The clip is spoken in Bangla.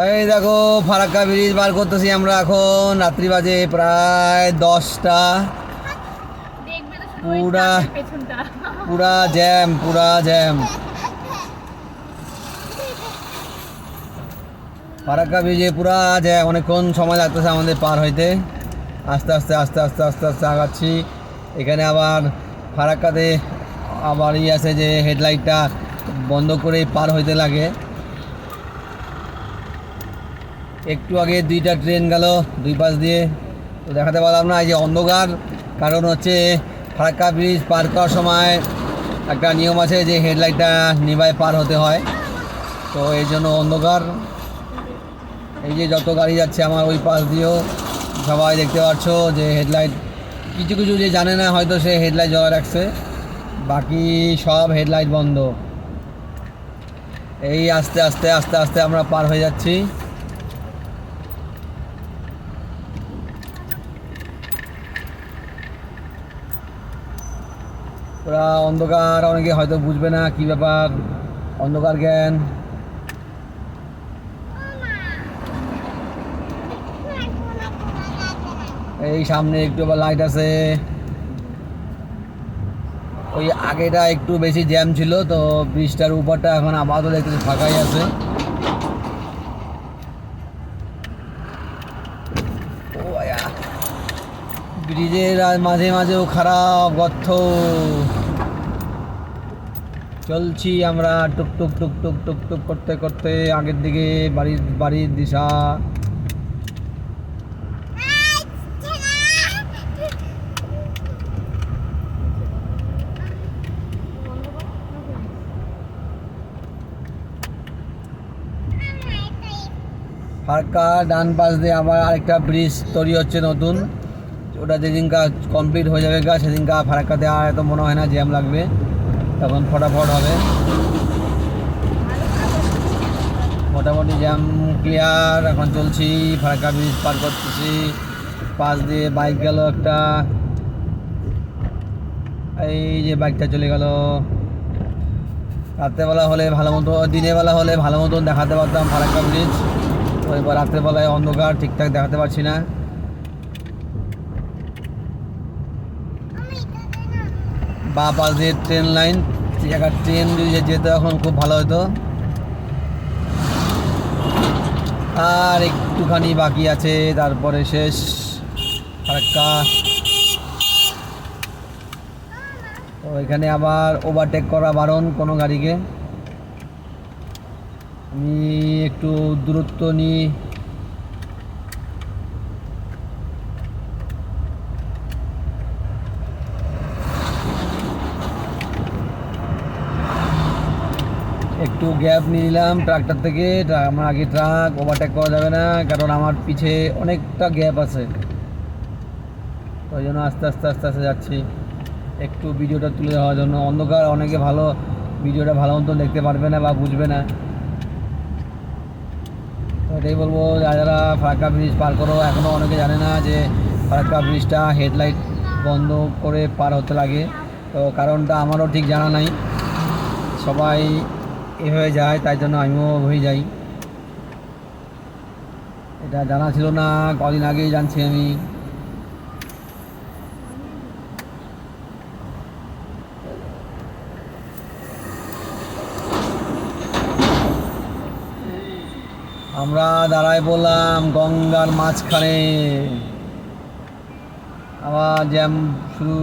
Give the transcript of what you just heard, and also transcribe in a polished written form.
এই দেখো, ফারাক্কা ব্রিজ পার করতেছি আমরা এখন। রাত্রি বাজে প্রায় 10টা। দেখবে তো শুধু ওই পুরা ট্রাকের পেছনটা। পুরা জ্যাম, পুরা জ্যাম। ফারাক্কা ব্রিজে পুরা জ্যাম, অনেকক্ষণ সময় লাগতেছে আমাদের পার হইতে। আস্তে আস্তে আস্তে আস্তে আস্তে আস্তে আগাচ্ছি। এখানে আবার ফারাক্কাতে আবার আছে যে হেডলাইটটা বন্ধ করে পার হইতে লাগে। একটু আগে 2টা ট্রেন গেল দুই পাশ দিয়ে, তো দেখাতে পারলাম না। এই যে অন্ধকার, কারণ হচ্ছে ফারাক্কা ব্রিজ পার করার সময় একটা নিয়ম আছে যে হেডলাইটটা নিভায় পার হতে হয়, তো এই জন্য অন্ধকার। এই যে যত গাড়ি যাচ্ছে আমার ওই পাশ দিয়েও সবাই দেখতে পাচ্ছ যে হেডলাইট, কিছু কিছু যে জানে না হয়তো সে হেডলাইট জ্বলা রাখছে, বাকি সব হেডলাইট বন্ধ। এই আস্তে আস্তে আস্তে আস্তে আমরা পার হয়ে যাচ্ছি। পুরা অন্ধকার, অনেকে হয়তো বুঝবে না কি ব্যাপার, অন্ধকার জ্ঞান। এই সামনে একটু আবার লাইট আছে। ওই আগেটা একটু বেশি জ্যাম ছিল, তো ব্রিজটার উপরটা এখন আপাতত একটু ফাঁকাই আছে। ও আয়া, ব্রিজের আর মাঝে মাঝেও খারাপ গর্ত। চলছি আমরা টুক টুক টুক টুক টুক টুক করতে করতে আগের দিকে, বাড়ির বাড়ির দিশা। ফারাক্কা ডান পাশ দিয়ে আবার আরেকটা ব্রিজ তৈরি হচ্ছে নতুন, ওটা যেদিনকা কমপ্লিট হয়ে যাবে সেদিনকা ফারাক্কাতে আর এত মনে হয় না জ্যাম লাগবে, তখন ফটাফট হবে। মোটামুটি জ্যাম ক্লিয়ার। এখন চলছি, ফারাক্কা ব্রিজ পার করতেছি। পাশ দিয়ে বাইক গেল একটা, এই যে বাইকটা চলে গেল। রাত্রেবেলা হলে ভালো মতো, দিনের বেলা হলে ভালো মতন দেখাতে পারতাম ফারাক্কা ব্রিজ, তো এবার রাত্রেবেলায় অন্ধকার, ঠিকঠাক দেখাতে পারছি না। বা পাশ দিয়ে ট্রেন লাইন, একটা ট্রেন যদি যেত এখন খুব ভালো হতো। আর একটুখানি বাকি আছে, তারপরে শেষ ফারাক্কা। তো এখানে আবার ওভারটেক করা বারণ কোনো গাড়িকে। আমি একটু দূরত্ব নিই। একটু গ্যাপ নিয়ে নিলাম ট্রাকটার থেকে। আমার আগে ট্রাক, ওভারটেক করা যাবে না, কারণ আমার পিছে অনেকটা গ্যাপ আছে, ওই জন্য আস্তে আস্তে আস্তে আস্তে যাচ্ছি একটু ভিডিওটা তুলে দেওয়ার জন্য। অন্ধকার, অনেকে ভালো ভিডিওটা ভালো মতো দেখতে পারবে না বা বুঝবে না, তো এটাই বলবো যারা ফারাক্কা ব্রিজ পার করো, এখনও অনেকে জানে না যে ফারাক্কা ব্রিজটা হেডলাইট বন্ধ করে পার হতে লাগে। তো কারণটা আমারও ঠিক জানা নাই, সবাই এভাবে যায়, তাই জন্য আমিও হয়ে যাই। এটা জানা ছিল না, কদিন আগেই জানছি আমি। আমরা দাঁড়ায় বললাম গঙ্গার মাঝখানে, আবার জ্যাম শুরু।